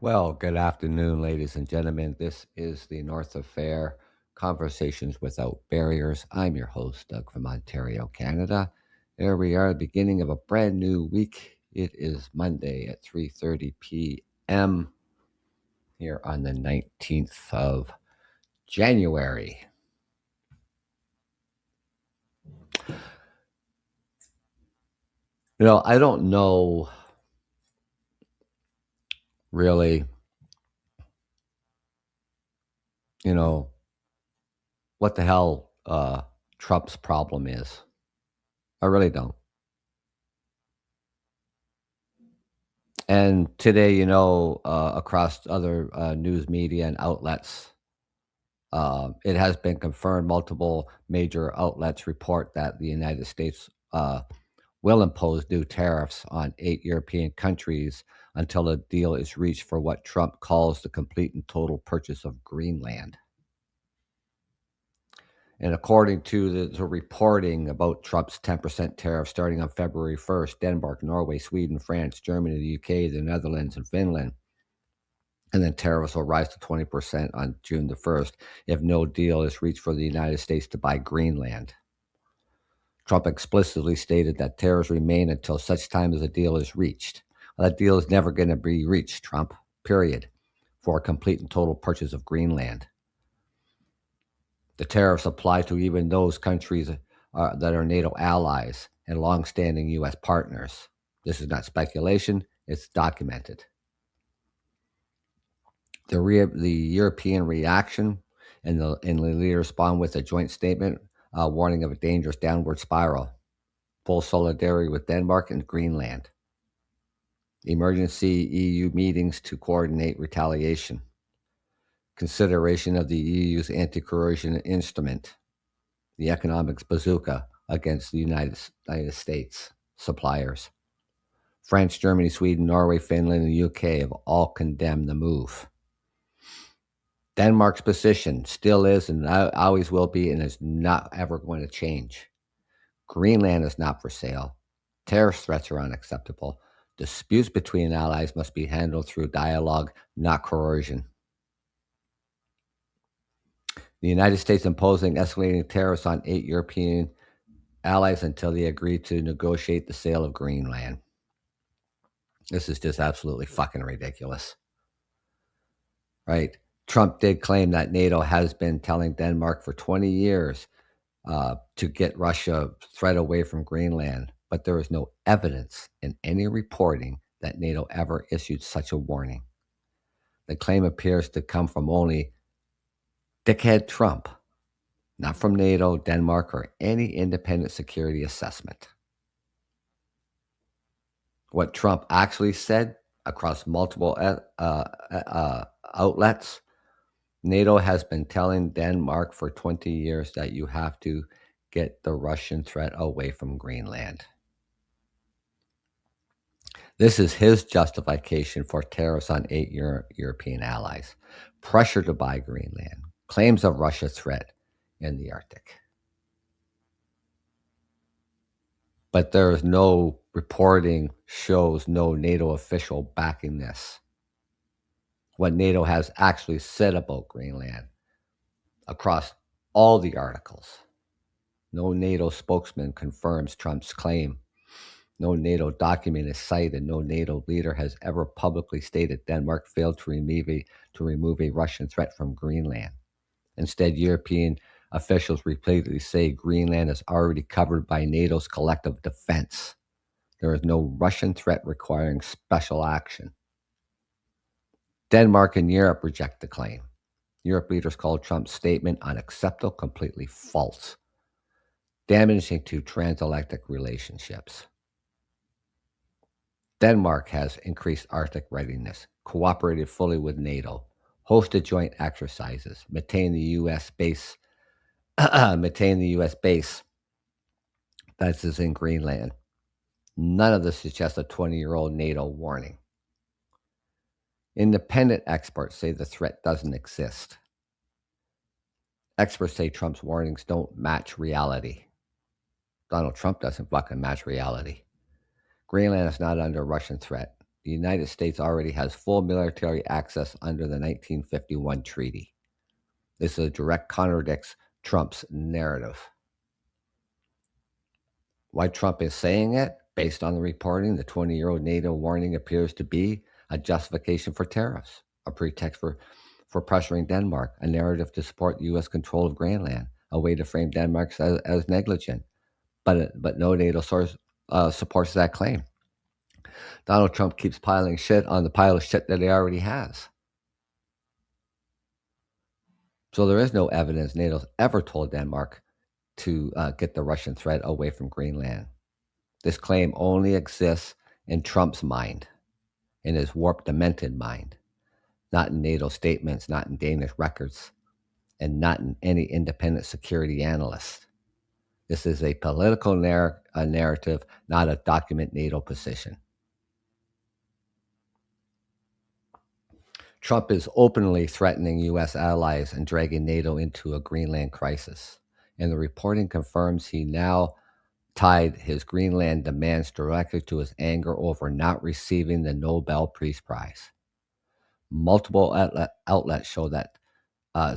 Well, good afternoon, ladies and gentlemen. This is the North Affair Conversations Without Barriers. I'm your host, Doug from Ontario, Canada. Here we are, beginning of a brand new week. It is Monday at 3:30 p.m. here on the 19th of January. I don't know really, you know, what the hell Trump's problem is. I really don't. And today, across other news media and outlets, it has been confirmed. Multiple major outlets report that the United States will impose new tariffs on 8 European countries until a deal is reached for what Trump calls the complete and total purchase of Greenland. And according to the reporting about Trump's 10% tariff starting on February 1st, Denmark, Norway, Sweden, France, Germany, the UK, the Netherlands, and Finland. And then tariffs will rise to 20% on June the 1st if no deal is reached for the United States to buy Greenland. Trump explicitly stated that tariffs remain until such time as a deal is reached. Well, that deal is never going to be reached, Trump, period, for a complete and total purchase of Greenland. The tariffs apply to even those countries that are NATO allies and longstanding U.S. partners. This is not speculation, it's documented. The European reaction and the leaders respond with a joint statement warning of a dangerous downward spiral. Full solidarity with Denmark and Greenland. Emergency EU meetings to coordinate retaliation. Consideration of the EU's anti-corrosion instrument, the economics bazooka against the United States suppliers. France, Germany, Sweden, Norway, Finland, and the UK have all condemned the move. Denmark's position still is and always will be and is not ever going to change. Greenland is not for sale. Terrorist threats are unacceptable. Disputes between allies must be handled through dialogue, not coercion. The United States imposing escalating tariffs on 8 European allies until they agree to negotiate the sale of Greenland. This is just absolutely fucking ridiculous. Right? Trump did claim that NATO has been telling Denmark for 20 years to get Russia threat away from Greenland, but there is no evidence in any reporting that NATO ever issued such a warning. The claim appears to come from only dickhead Trump, not from NATO, Denmark, or any independent security assessment. What Trump actually said across multiple outlets, NATO has been telling Denmark for 20 years that you have to get the Russian threat away from Greenland. This is his justification for tariffs on 8 European allies, pressure to buy Greenland, claims of Russia's threat in the Arctic. But there is no reporting, shows no NATO official backing this. What NATO has actually said about Greenland across all the articles. No NATO spokesman confirms Trump's claim. No NATO document is cited. No NATO leader has ever publicly stated Denmark failed to remove a Russian threat from Greenland. Instead, European officials repeatedly say Greenland is already covered by NATO's collective defense. There is no Russian threat requiring special action. Denmark and Europe reject the claim. Europe leaders called Trump's statement unacceptable, completely false, damaging to transatlantic relationships. Denmark has increased Arctic readiness, cooperated fully with NATO, hosted joint exercises, maintained the U.S. base that is in Greenland. None of this is just a 20-year-old NATO warning. Independent experts say the threat doesn't exist. Experts say Trump's warnings don't match reality. Donald Trump doesn't fucking match reality. Greenland is not under Russian threat. the United States already has full military access under the 1951 treaty. This direct contradicts Trump's narrative. Why Trump is saying it, based on the reporting, the 20-year-old NATO warning appears to be a justification for tariffs, a pretext for pressuring Denmark, a narrative to support U.S. control of Greenland, a way to frame Denmark as negligent. But no NATO source supports that claim. Donald Trump keeps piling shit on the pile of shit that he already has. So there is no evidence NATO's ever told Denmark to get the Russian threat away from Greenland. This claim only exists in Trump's mind, in his warped, demented mind, not in NATO statements, not in Danish records, and not in any independent security analyst. This is a political narrative, not a document NATO position. Trump is openly threatening U.S. allies and dragging NATO into a Greenland crisis. And the reporting confirms he now tied his Greenland demands directly to his anger over not receiving the Nobel Peace Prize. Multiple outlets show that,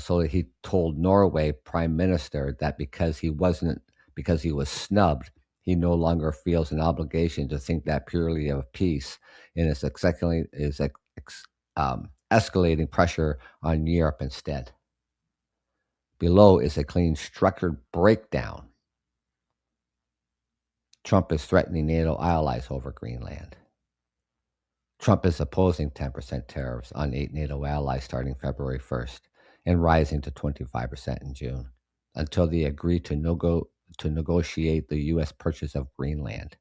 so that he told Norway Prime Minister that because he was snubbed, he no longer feels an obligation to think that purely of peace, and is escalating pressure on Europe instead. Below is a clean, structured breakdown. Trump is threatening NATO allies over Greenland. Trump is opposing 10% tariffs on 8 NATO allies starting February 1st and rising to 25% in June until they agree to negotiate the U.S. purchase of Greenland.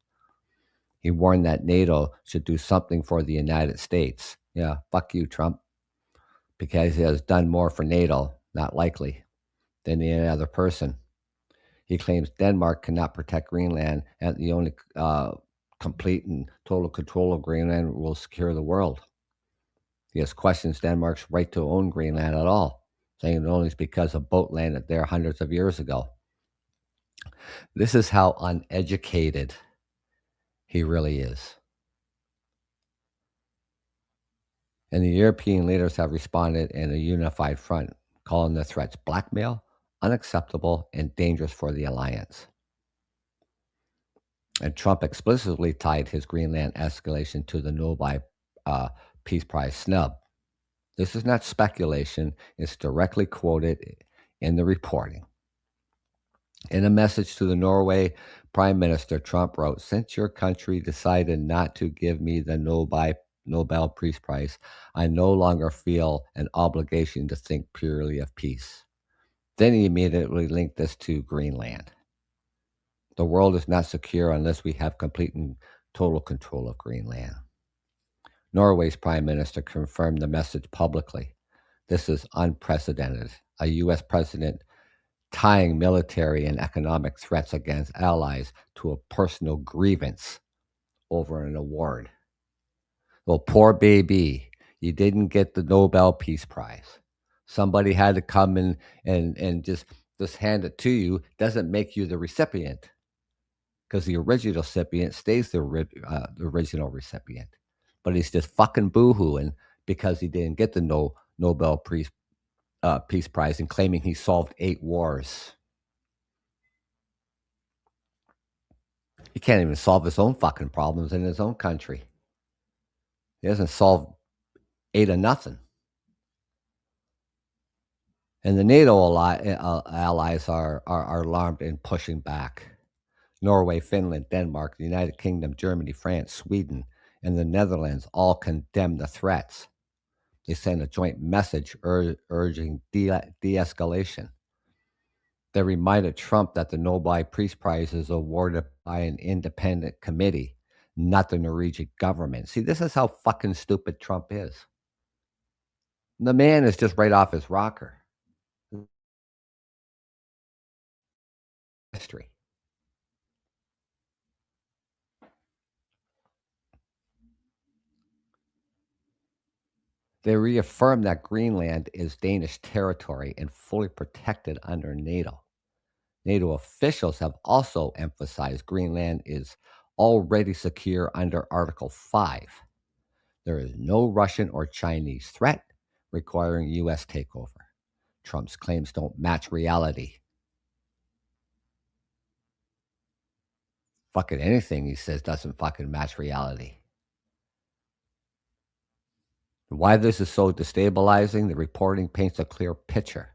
He warned that NATO should do something for the United States. Yeah, fuck you, Trump, because he has done more for NATO, not likely, than any other person. He claims Denmark cannot protect Greenland, and the only complete and total control of Greenland will secure the world. He has questions Denmark's right to own Greenland at all, saying it only is because a boat landed there hundreds of years ago. This is how uneducated he really is. And the European leaders have responded in a unified front, calling the threats blackmail, unacceptable, and dangerous for the alliance. And Trump explicitly tied his Greenland escalation to the Nobel Peace Prize snub. This is not speculation. It's directly quoted in the reporting. In a message to the Norway Prime Minister, Trump wrote, "Since your country decided not to give me the Nobel Peace Prize, I no longer feel an obligation to think purely of peace." Then he immediately linked this to Greenland. The world is not secure unless we have complete and total control of Greenland. Norway's Prime Minister confirmed the message publicly. This is unprecedented. A U.S. president tying military and economic threats against allies to a personal grievance over an award. Well, poor baby, you didn't get the Nobel Peace Prize. Somebody had to come in and just hand it to you. Doesn't make you the recipient, because the original recipient stays the original recipient. But he's just fucking boo-hooing because he didn't get the Nobel Peace Prize and claiming he solved 8 wars. He can't even solve his own fucking problems in his own country. He hasn't solved 8 of nothing. And the NATO allies are alarmed and pushing back. Norway, Finland, Denmark, the United Kingdom, Germany, France, Sweden, and the Netherlands all condemn the threats. They sent a joint message urging de-escalation. They reminded Trump that the Nobel Peace Prize is awarded by an independent committee, not the Norwegian government. See, this is how fucking stupid Trump is. The man is just right off his rocker. History. They reaffirmed that Greenland is Danish territory and fully protected under NATO. NATO officials have also emphasized Greenland is already secure under Article 5. There is no Russian or Chinese threat requiring U.S. takeover. Trump's claims don't match reality. Fucking anything he says doesn't fucking match reality. Why this is so destabilizing, the reporting paints a clear picture.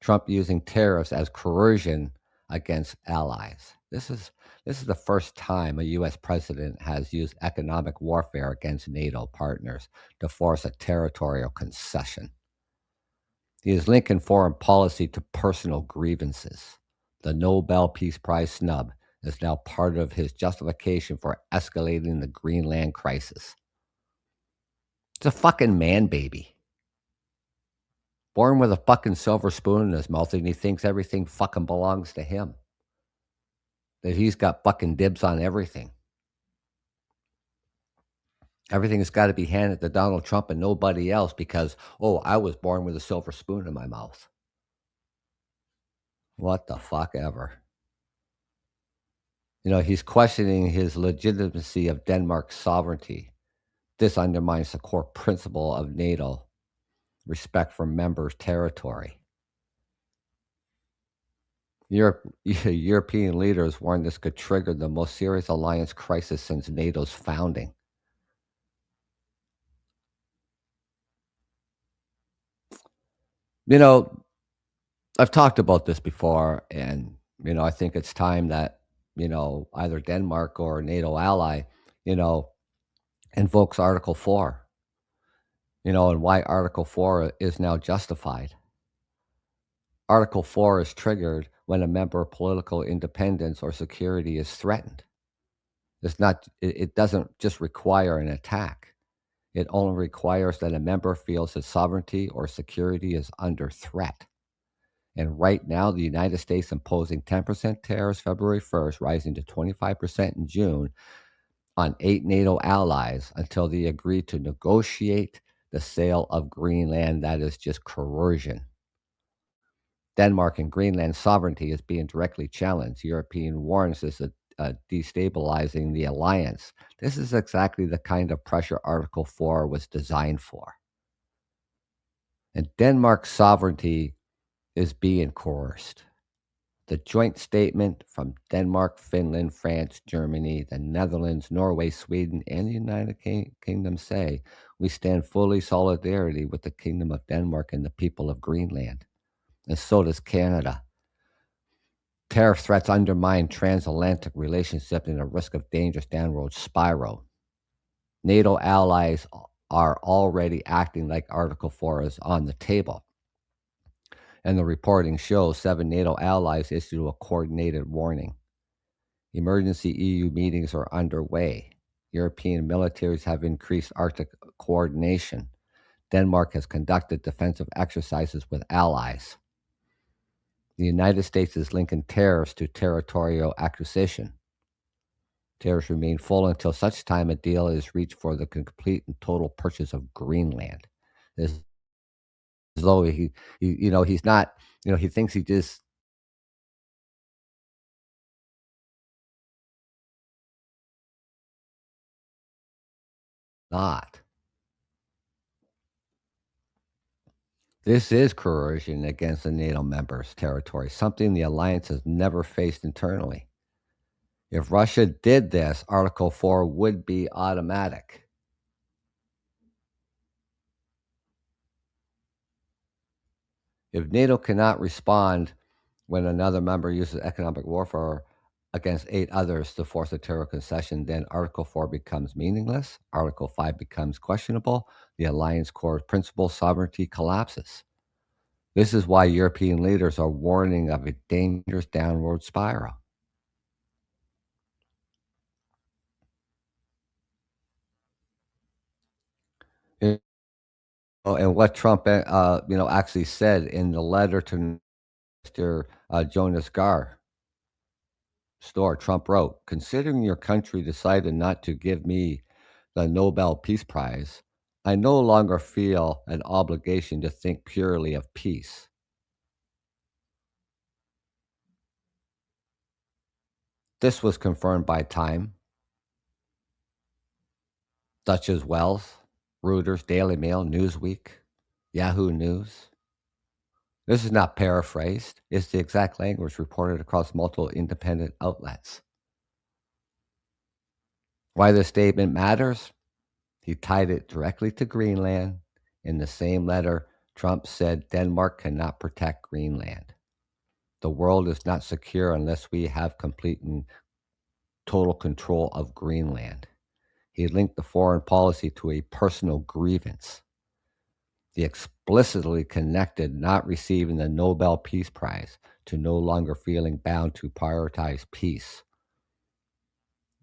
Trump using tariffs as coercion against allies. This is the first time a U.S. president has used economic warfare against NATO partners to force a territorial concession. He is linking foreign policy to personal grievances. The Nobel Peace Prize snub is now part of his justification for escalating the Greenland crisis. It's a fucking man baby. Born with a fucking silver spoon in his mouth, and he thinks everything fucking belongs to him. That he's got fucking dibs on everything. Everything has got to be handed to Donald Trump and nobody else because, oh, I was born with a silver spoon in my mouth. What the fuck ever. He's questioning his legitimacy of Denmark's sovereignty. This undermines the core principle of NATO, respect for members' territory. European leaders warned this could trigger the most serious alliance crisis since NATO's founding. I've talked about this before, and I think it's time that either Denmark or a NATO ally, you know, invokes Article 4. And why Article 4 is now justified. Article 4 is triggered when a member of political independence or security is threatened. It doesn't just require an attack. It only requires that a member feels his sovereignty or security is under threat. And right now, the United States imposing 10% tariffs February 1st, rising to 25% in June on 8 NATO allies until they agree to negotiate the sale of Greenland. That is just coercion. Denmark and Greenland sovereignty is being directly challenged. European warns this is destabilizing the alliance. This is exactly the kind of pressure Article 4 was designed for. And Denmark's sovereignty is being coerced. The joint statement from Denmark, Finland, France, Germany, the Netherlands, Norway, Sweden, and the United Kingdom say we stand fully solidarity with the Kingdom of Denmark and the people of Greenland. And so does Canada. Tariff threats undermine transatlantic relationships and a risk of dangerous downward spiral. NATO allies are already acting like Article 4 is on the table. And the reporting shows 7 NATO allies issued a coordinated warning. Emergency EU meetings are underway. European militaries have increased Arctic coordination. Denmark has conducted defensive exercises with allies. The United States is linking tariffs to territorial acquisition. Tariffs remain full until such time a deal is reached for the complete and total purchase of Greenland. As though he's not, he thinks he just not. This is coercion against the NATO members' territory, something the alliance has never faced internally. If Russia did this, Article 4 would be automatic. If NATO cannot respond when another member uses economic warfare against 8 others to force a terror concession, then Article 4 becomes meaningless. Article 5 becomes questionable. The alliance core principle sovereignty collapses. This is why European leaders are warning of a dangerous downward spiral. And what Trump, actually said in the letter to Mr. Jonas Gahr Store, Trump wrote, "Considering your country decided not to give me the Nobel Peace Prize, I no longer feel an obligation to think purely of peace." This was confirmed by Time. such as Wells, Reuters, Daily Mail, Newsweek, Yahoo News. This is not paraphrased. It's the exact language reported across multiple independent outlets. Why this statement matters? He tied it directly to Greenland. In the same letter, Trump said Denmark cannot protect Greenland. The world is not secure unless we have complete and total control of Greenland. He linked the foreign policy to a personal grievance. He explicitly connected not receiving the Nobel Peace Prize to no longer feeling bound to prioritize peace.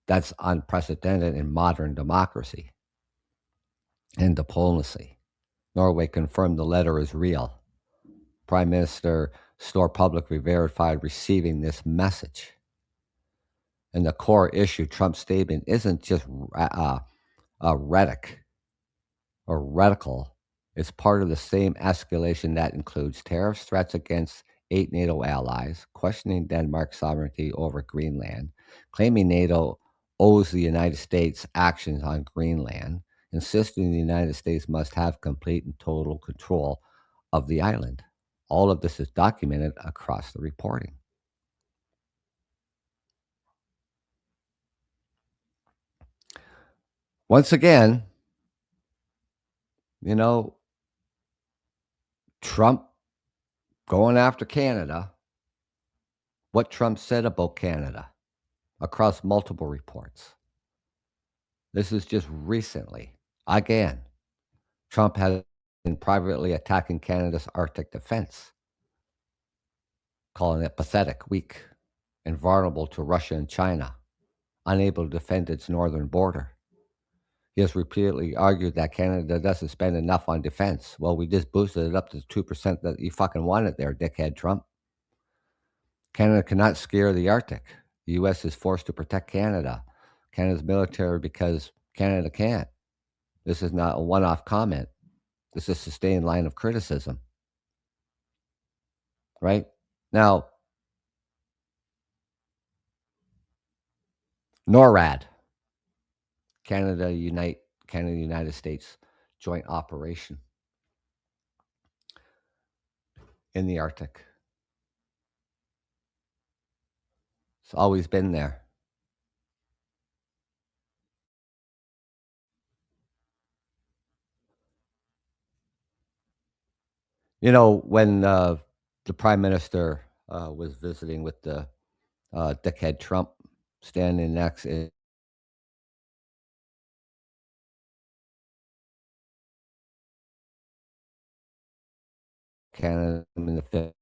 That's unprecedented in modern democracy and diplomacy. Norway confirmed the letter is real. Prime Minister Store publicly verified receiving this message. And the core issue, Trump's statement, isn't just rhetoric or radical. It's part of the same escalation that includes tariffs, threats against 8 NATO allies, questioning Denmark's sovereignty over Greenland, claiming NATO owes the United States actions on Greenland, insisting the United States must have complete and total control of the island. All of this is documented across the reporting. Once again, Trump going after Canada, what Trump said about Canada across multiple reports. This is just recently. Again, Trump has been privately attacking Canada's Arctic defense, calling it pathetic, weak, and vulnerable to Russia and China, unable to defend its northern border. He has repeatedly argued that Canada doesn't spend enough on defense. Well, we just boosted it up to 2% that you fucking wanted there, dickhead Trump. Canada cannot scare the Arctic. The U.S. is forced to protect Canada's military, because Canada can't. This is not a one-off comment. This is a sustained line of criticism. Right? Now, NORAD, United States joint operation in the Arctic. It's always been there. When the prime minister was visiting with the dickhead Trump standing next to Canada in the fifth,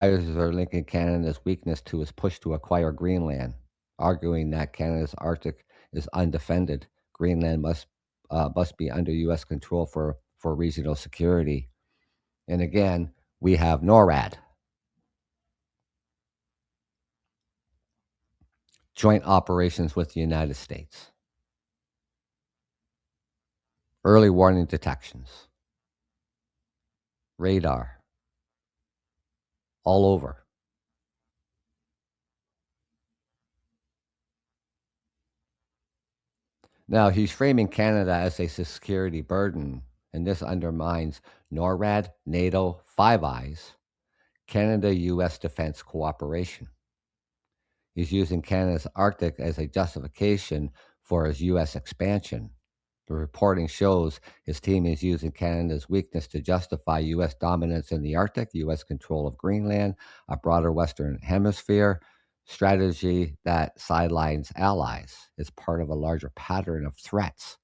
are linking Canada's weakness to its push to acquire Greenland, arguing that Canada's Arctic is undefended. Greenland must be under U.S. control for regional security. And again, we have NORAD, joint operations with the United States, early warning detections, radar, all over. Now, he's framing Canada as a security burden, and this undermines NORAD, NATO, Five Eyes, Canada-U.S. defense cooperation. He's using Canada's Arctic as a justification for his U.S. expansion. The reporting shows his team is using Canada's weakness to justify U.S. dominance in the Arctic, U.S. control of Greenland, a broader Western Hemisphere strategy that sidelines allies. It's part of a larger pattern of threats.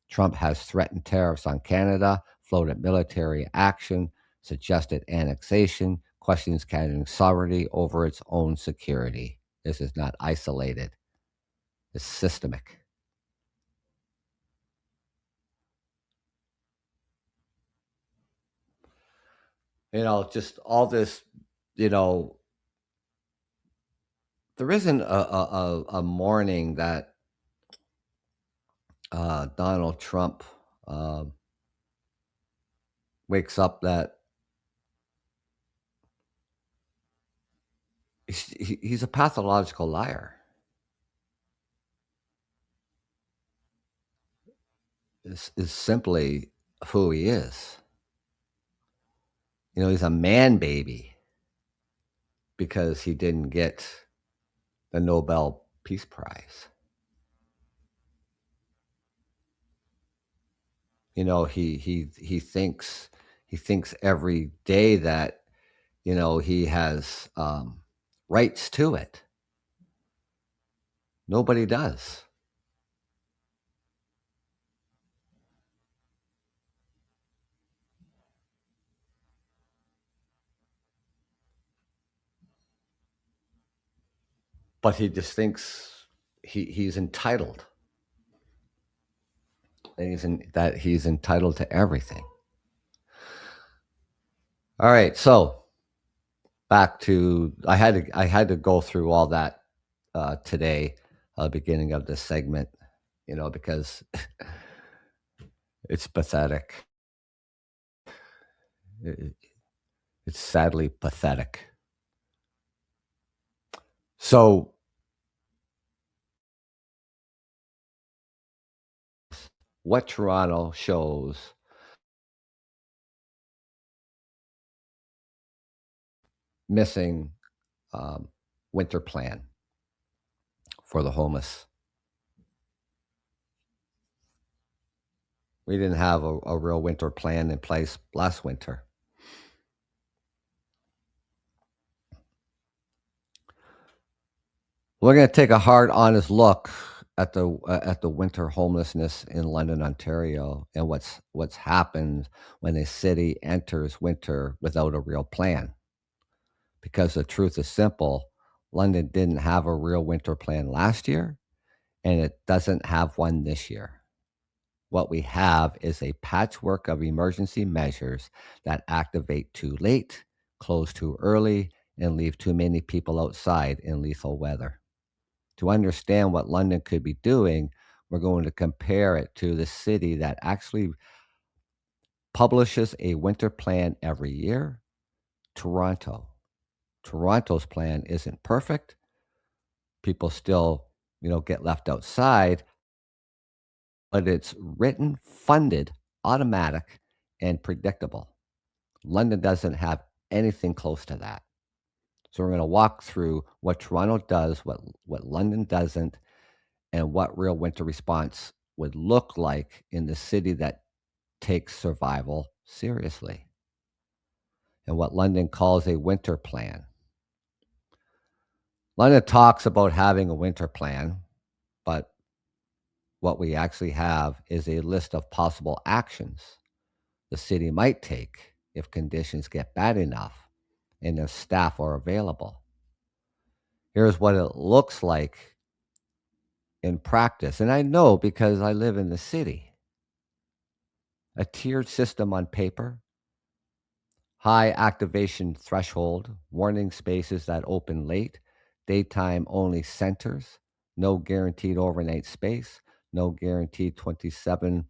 Trump has threatened tariffs on Canada, floated military action, suggested annexation, questions Canada's sovereignty over its own security. This is not isolated. It's systemic. Just all this, there isn't a morning that Donald Trump wakes up that He's a pathological liar. Is simply who he is. He's a man baby because he didn't get the Nobel Peace Prize. He thinks every day that he has rights to it. Nobody does. But he just thinks he's entitled, and he's entitled to everything. All right, so back to I had to go through all that today, beginning of this segment, because it's pathetic. It's sadly pathetic. So what Toronto shows missing winter plan for the homeless. We didn't have a real winter plan in place last winter. We're going to take a hard, honest look at the winter homelessness in London, Ontario, and what's happened when a city enters winter without a real plan. Because the truth is simple, London didn't have a real winter plan last year, and it doesn't have one this year. What we have is a patchwork of emergency measures that activate too late, close too early, and leave too many people outside in lethal weather. To understand what London could be doing, we're going to compare it to the city that actually publishes a winter plan every year, Toronto. Toronto's plan isn't perfect. People still, get left outside, but it's written, funded, automatic, and predictable. London doesn't have anything close to that. So we're going to walk through what Toronto does, what London doesn't, and what real winter response would look like in the city that takes survival seriously, and what London calls a winter plan. London talks about having a winter plan, but what we actually have is a list of possible actions the city might take if conditions get bad enough and if staff are available. Here's what it looks like in practice. And I know because I live in the city. A tiered system on paper, high activation threshold, warning spaces that open late, daytime only centers, no guaranteed overnight space, no guaranteed 24/7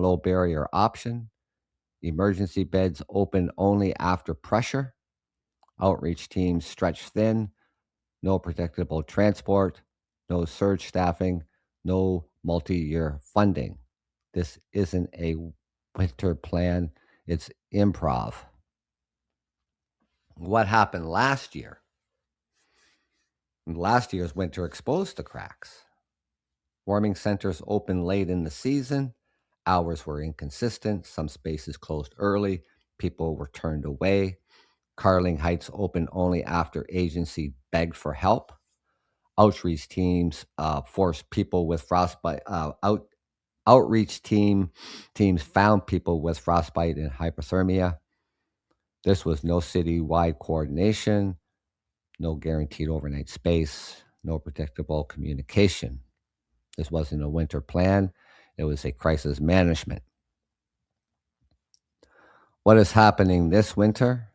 low barrier option, emergency beds open only after pressure, outreach teams stretched thin, no predictable transport, no surge staffing, no multi-year funding. This isn't a winter plan, it's improv. What happened last year? Last year's winter exposed the cracks. Warming centers opened late in the season, hours were inconsistent, some spaces closed early, people were turned away. Carling Heights opened only after agency begged for help. Outreach teams forced people with frostbite. Outreach teams found people with frostbite and hypothermia. This was no citywide coordination, no guaranteed overnight space, no predictable communication. This wasn't a winter plan. It was a crisis management. What is happening this winter?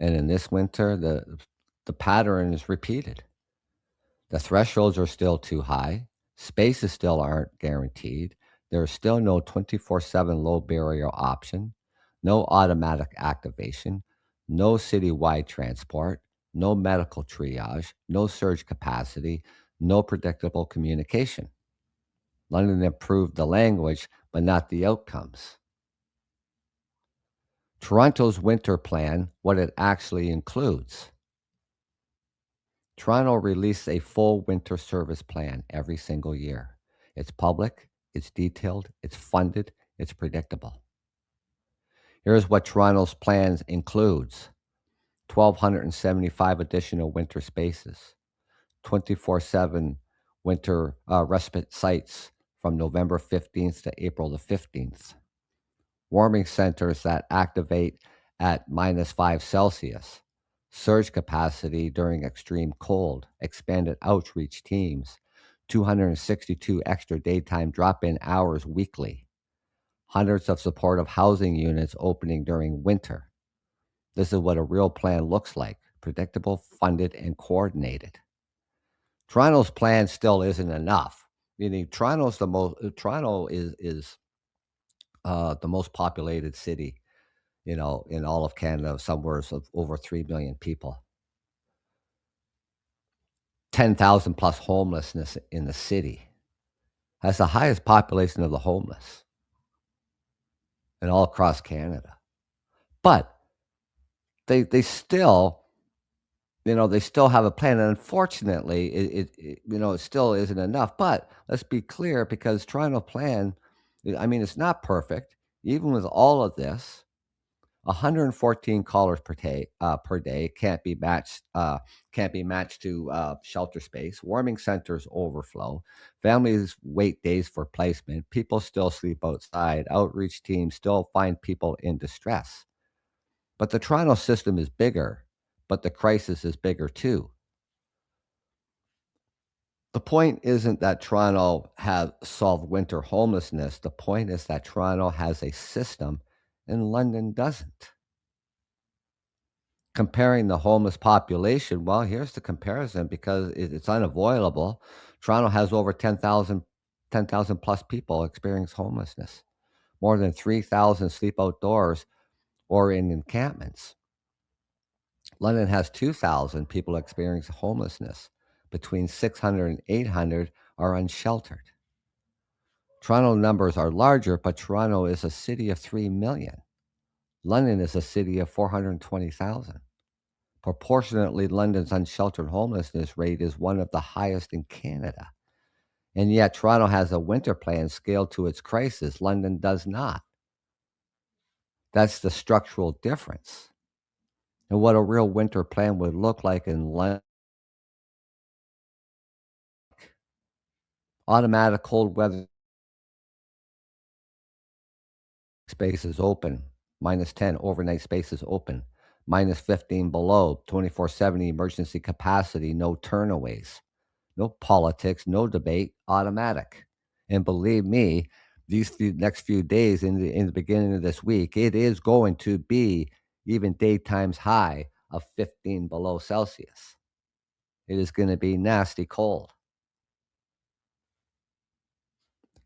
And in this winter, the pattern is repeated. The thresholds are still too high. Spaces still aren't guaranteed. There is still no 24/7 low barrier option, no automatic activation, no citywide transport, no medical triage, no surge capacity, no predictable communication. London improved the language, but not the outcomes. Toronto's winter plan, what it actually includes. Toronto released a full winter service plan every single year. It's public, it's detailed, it's funded, it's predictable. Here's what Toronto's plans includes: 1,275 additional winter spaces, 24/7 winter respite sites from November 15th to April the 15th, warming centers that activate at -5 Celsius, surge capacity during extreme cold, expanded outreach teams, 262 extra daytime drop-in hours weekly, hundreds of supportive housing units opening during winter. This is what a real plan looks like: predictable, funded, and coordinated. Toronto's plan still isn't enough. Meaning, Toronto is the most populated city, in all of Canada, somewhere of over 3 million people. 10,000 plus homelessness in the city. Has the highest population of the homeless in all across Canada. But they still, they still have a plan, and unfortunately, it still isn't enough. But let's be clear, because Toronto plan, I mean, it's not perfect. Even with all of this, 114 callers per day can't be matched to shelter space. Warming centers overflow. Families wait days for placement. People still sleep outside. Outreach teams still find people in distress. But the Toronto system is bigger, but the crisis is bigger too. The point isn't that Toronto has solved winter homelessness. The point is that Toronto has a system and London doesn't. Comparing the homeless population, well, here's the comparison, because it's unavoidable. Toronto has over 10,000 plus people experience homelessness. More than 3,000 sleep outdoors or in encampments. London has 2,000 people experience homelessness. Between 600 and 800 are unsheltered. Toronto numbers are larger, but Toronto is a city of 3 million. London is a city of 420,000. Proportionately, London's unsheltered homelessness rate is one of the highest in Canada. And yet, Toronto has a winter plan scaled to its crisis. London does not. That's the structural difference. And what a real winter plan would look like in London: automatic cold weather spaces open, -10 overnight spaces open, -15 below, 24/7 emergency capacity, no turnaways. No politics, no debate, automatic. And believe me, these next few days in the beginning of this week, it is going to be even daytimes high of 15 below Celsius. It is going to be nasty cold.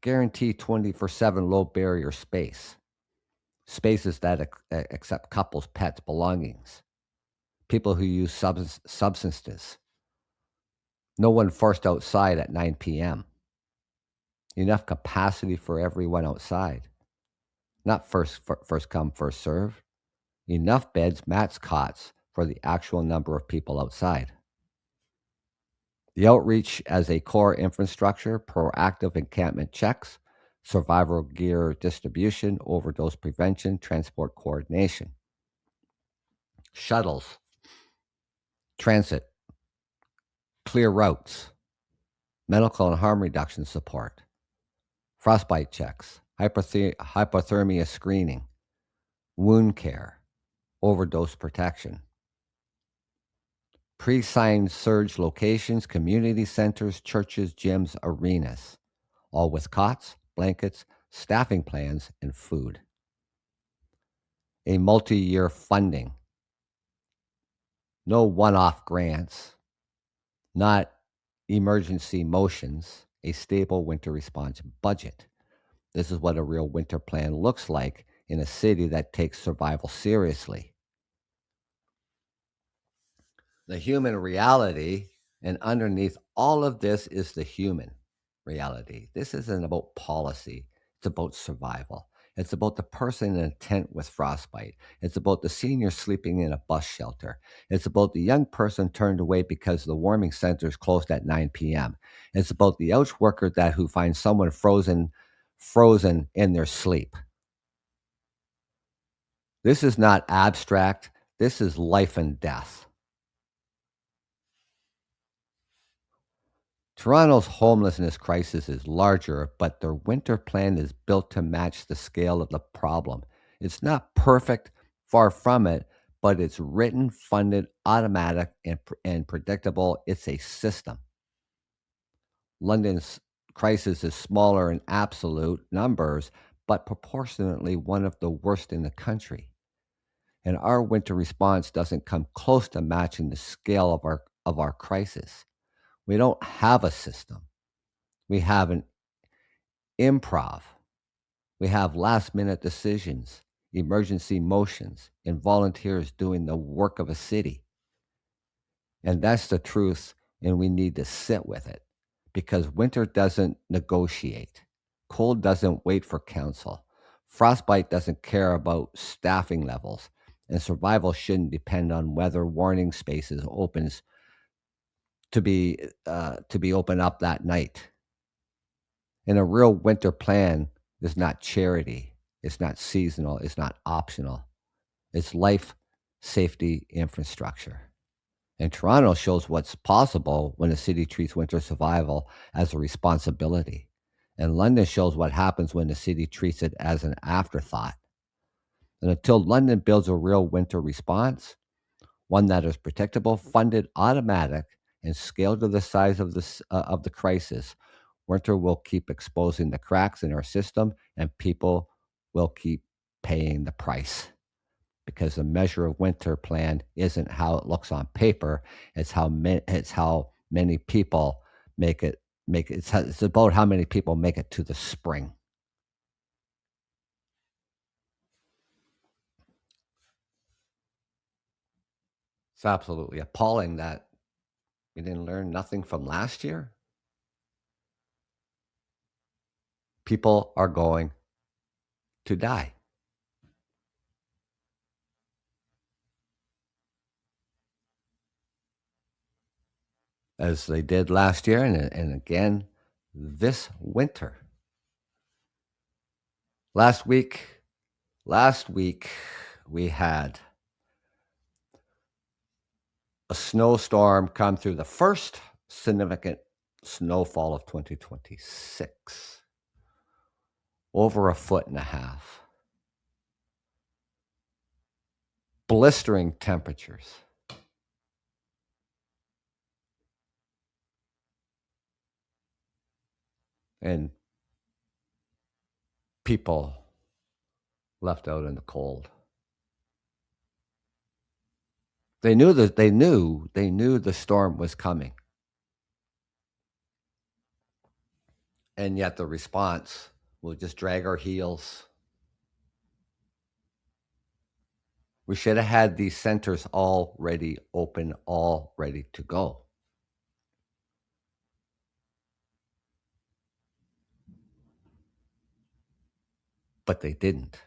Guarantee 24/7 low barrier space. Spaces that accept couples, pets, belongings, people who use substances. No one forced outside at 9 p.m. Enough capacity for everyone outside. Not first come, first serve. Enough beds, mats, cots for the actual number of people outside. The outreach as a core infrastructure, proactive encampment checks, survival gear distribution, overdose prevention, transport coordination. Shuttles, transit, clear routes, medical and harm reduction support, frostbite checks, hypothermia screening, wound care, overdose protection. Pre-signed surge locations, community centers, churches, gyms, arenas, all with cots, blankets, staffing plans, and food. A multi-year funding. No one-off grants, not emergency motions, a stable winter response budget. This is what a real winter plan looks like in a city that takes survival seriously. the human reality, and underneath all of this is the human reality. This isn't about policy, it's about survival. It's about the person in a tent with frostbite. It's about the senior sleeping in a bus shelter. It's about the young person turned away because the warming center is closed at 9 p.m. It's about the ouch worker that who finds someone frozen in their sleep. This is not abstract. This is life and death. Toronto's homelessness crisis is larger, but their winter plan is built to match the scale of the problem. It's not perfect, far from it, but it's written, funded, automatic, and predictable. It's a system. London's crisis is smaller in absolute numbers, but proportionately one of the worst in the country. And our winter response doesn't come close to matching the scale of our crisis. We don't have a system. We have an improv. We have last minute decisions, emergency motions, and volunteers doing the work of a city. And that's the truth. And we need to sit with it because winter doesn't negotiate, cold doesn't wait for counsel, frostbite doesn't care about staffing levels, and survival shouldn't depend on whether warning spaces opens to be open up that night. And a real winter plan is not charity. It's not seasonal. It's not optional. It's life, safety, infrastructure. And Toronto shows what's possible when a city treats winter survival as a responsibility. And London shows what happens when the city treats it as an afterthought. And until London builds a real winter response, one that is predictable, funded, automatic, and scaled to the size of the crisis, winter will keep exposing the cracks in our system, and people will keep paying the price. Because the measure of winter plan isn't how it looks on paper; it's how many people make it. It's about how many people make it to the spring. It's absolutely appalling that we didn't learn nothing from last year. People are going to die. As they did last year and again this winter. Last week, we had a snowstorm come through, the first significant snowfall of 2026, over 1.5 feet. Blistering temperatures. And people left out in the cold. They knew the storm was coming. And yet the response will just drag our heels. We should have had these centers already open, all ready to go. But they didn't.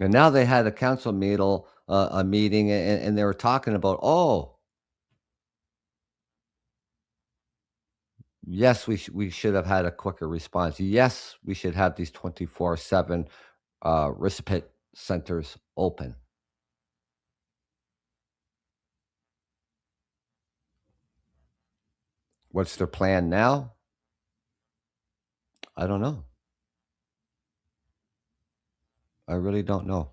And now they had a council meeting, and they were talking about, oh, yes, we should have had a quicker response. Yes, we should have these 24/7 respite centers open. What's their plan now? I don't know. I really don't know.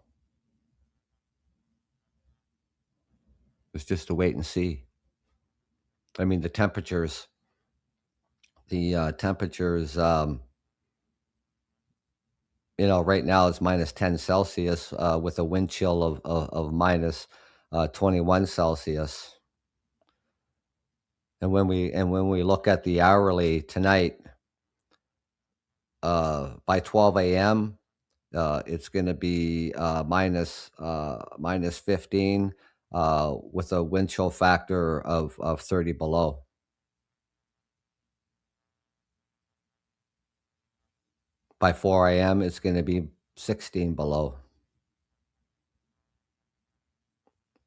It's just a wait and see. I mean, the temperatures, right now it's minus 10 Celsius with a wind chill of minus 21 Celsius. And when we look at the hourly tonight, by 12 a.m., It's going to be minus 15 with a wind chill factor of 30 below. By 4 a.m., it's going to be 16 below.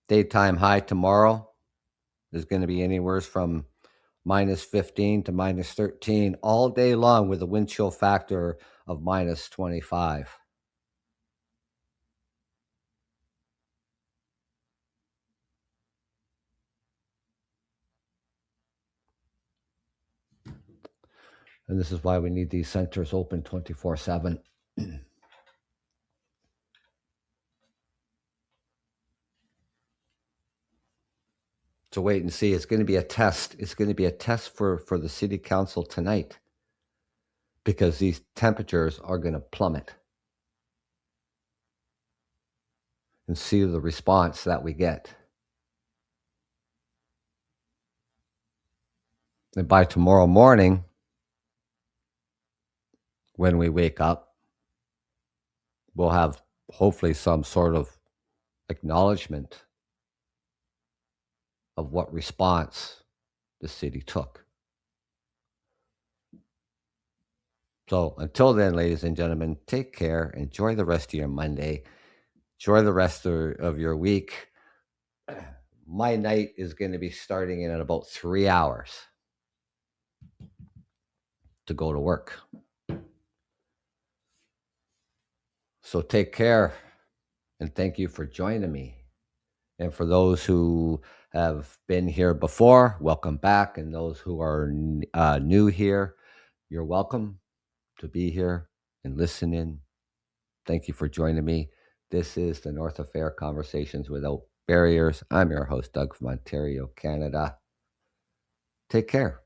Daytime high tomorrow is going to be anywhere from minus 15 to minus 13 all day long with a wind chill factor of minus 25. And this is why we need these centers open 24/7. So wait and see. It's going to be a test. It's going to be a test for the city council tonight because these temperatures are going to plummet, and see the response that we get. And by tomorrow morning, when we wake up, we'll have hopefully some sort of acknowledgement of what response the city took. So until then, ladies and gentlemen, take care. Enjoy the rest of your Monday. Enjoy the rest of your week. My night is going to be starting in about 3 hours to go to work. So take care, and thank you for joining me. And for those who have been here before, welcome back. And those who are new here, you're welcome to be here and listen in. Thank you for joining me. This is the North Affair Conversations Without Barriers. I'm your host, Doug from Ontario, Canada. Take care.